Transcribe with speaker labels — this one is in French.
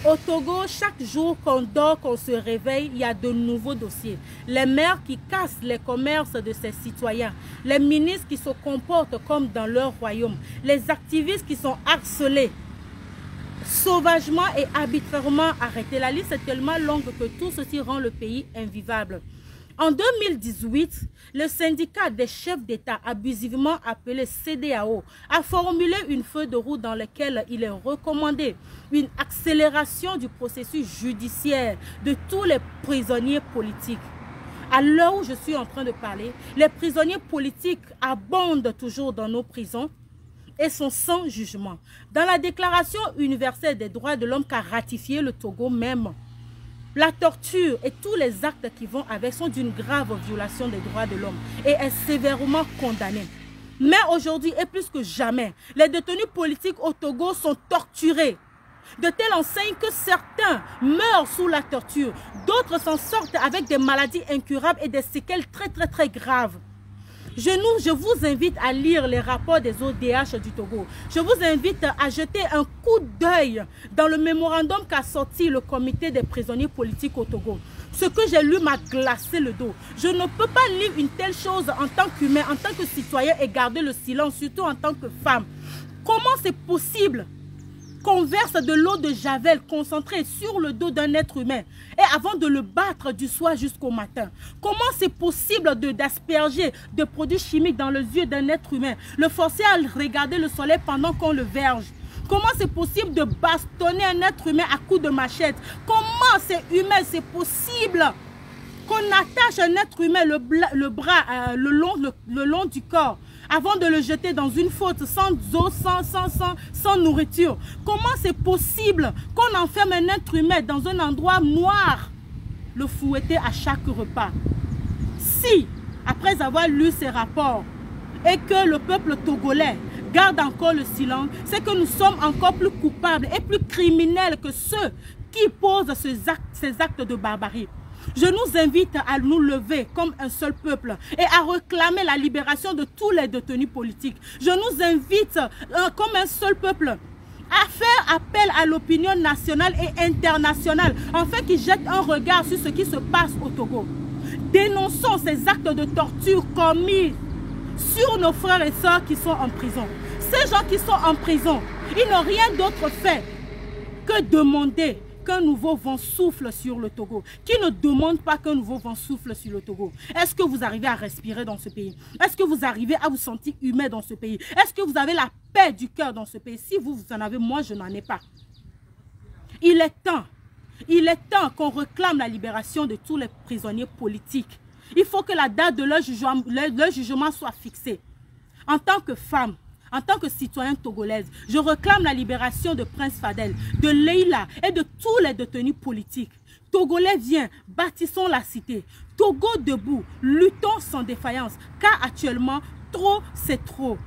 Speaker 1: Au Togo, chaque jour qu'on dort, qu'on se réveille, il y a de nouveaux dossiers. Les maires qui cassent les commerces de ses citoyens, les ministres qui se comportent comme dans leur royaume, les activistes qui sont harcelés, sauvagement et arbitrairement arrêtés. La liste est tellement longue que tout ceci rend le pays invivable. En 2018, le syndicat des chefs d'État, abusivement appelé CEDEAO, a formulé une feuille de route dans laquelle il est recommandé une accélération du processus judiciaire de tous les prisonniers politiques. À l'heure où je suis en train de parler, les prisonniers politiques abondent toujours dans nos prisons et sont sans jugement. Dans la Déclaration universelle des droits de l'homme qu'a ratifié le Togo même, la torture et tous les actes qui vont avec sont d'une grave violation des droits de l'homme et est sévèrement condamnée. Mais aujourd'hui, et plus que jamais, les détenus politiques au Togo sont torturés. De telle enseigne que certains meurent sous la torture, d'autres s'en sortent avec des maladies incurables et des séquelles très graves. Je vous invite à lire les rapports des ODH du Togo. Je vous invite à jeter un coup d'œil dans le mémorandum qu'a sorti le comité des prisonniers politiques au Togo. Ce que j'ai lu m'a glacé le dos. Je ne peux pas lire une telle chose en tant qu'humain, en tant que citoyen et garder le silence, surtout en tant que femme. Comment c'est possible qu'on verse de l'eau de Javel concentrée sur le dos d'un être humain et avant de le battre du soir jusqu'au matin? Comment c'est possible d'asperger de produits chimiques dans les yeux d'un être humain, le forcer à regarder le soleil pendant qu'on le verge? Comment c'est possible de bastonner un être humain à coups de machette? Comment c'est humain, c'est possible qu'on attache un être humain le bras le long du corps avant de le jeter dans une fosse sans eau, sans nourriture? Comment c'est possible qu'on enferme un être humain dans un endroit noir, le fouetter à chaque repas? Si, après avoir lu ces rapports, et que le peuple togolais garde encore le silence, c'est que nous sommes encore plus coupables et plus criminels que ceux qui posent ces actes de barbarie. Je nous invite à nous lever comme un seul peuple et à réclamer la libération de tous les détenus politiques. Je nous invite comme un seul peuple à faire appel à l'opinion nationale et internationale afin qu'ils jettent un regard sur ce qui se passe au Togo. Dénonçons ces actes de torture commis sur nos frères et sœurs qui sont en prison. Ces gens qui sont en prison, ils n'ont rien d'autre fait que demander qu'un nouveau vent souffle sur le Togo. Qui ne demande pas qu'un nouveau vent souffle sur le Togo? Est-ce que vous arrivez à respirer dans ce pays? Est-ce que vous arrivez à vous sentir humain dans ce pays? Est-ce que vous avez la paix du cœur dans ce pays? Si vous en avez, moi je n'en ai pas. Il est temps qu'on réclame la libération de tous les prisonniers politiques. Il faut que la date de leur jugement soit fixée. En tant que femme, en tant que citoyenne togolaise, je réclame la libération de Prince Fadel, de Leila et de tous les détenus politiques. Togolais, viens, bâtissons la cité. Togo debout, luttons sans défaillance, car actuellement, trop c'est trop.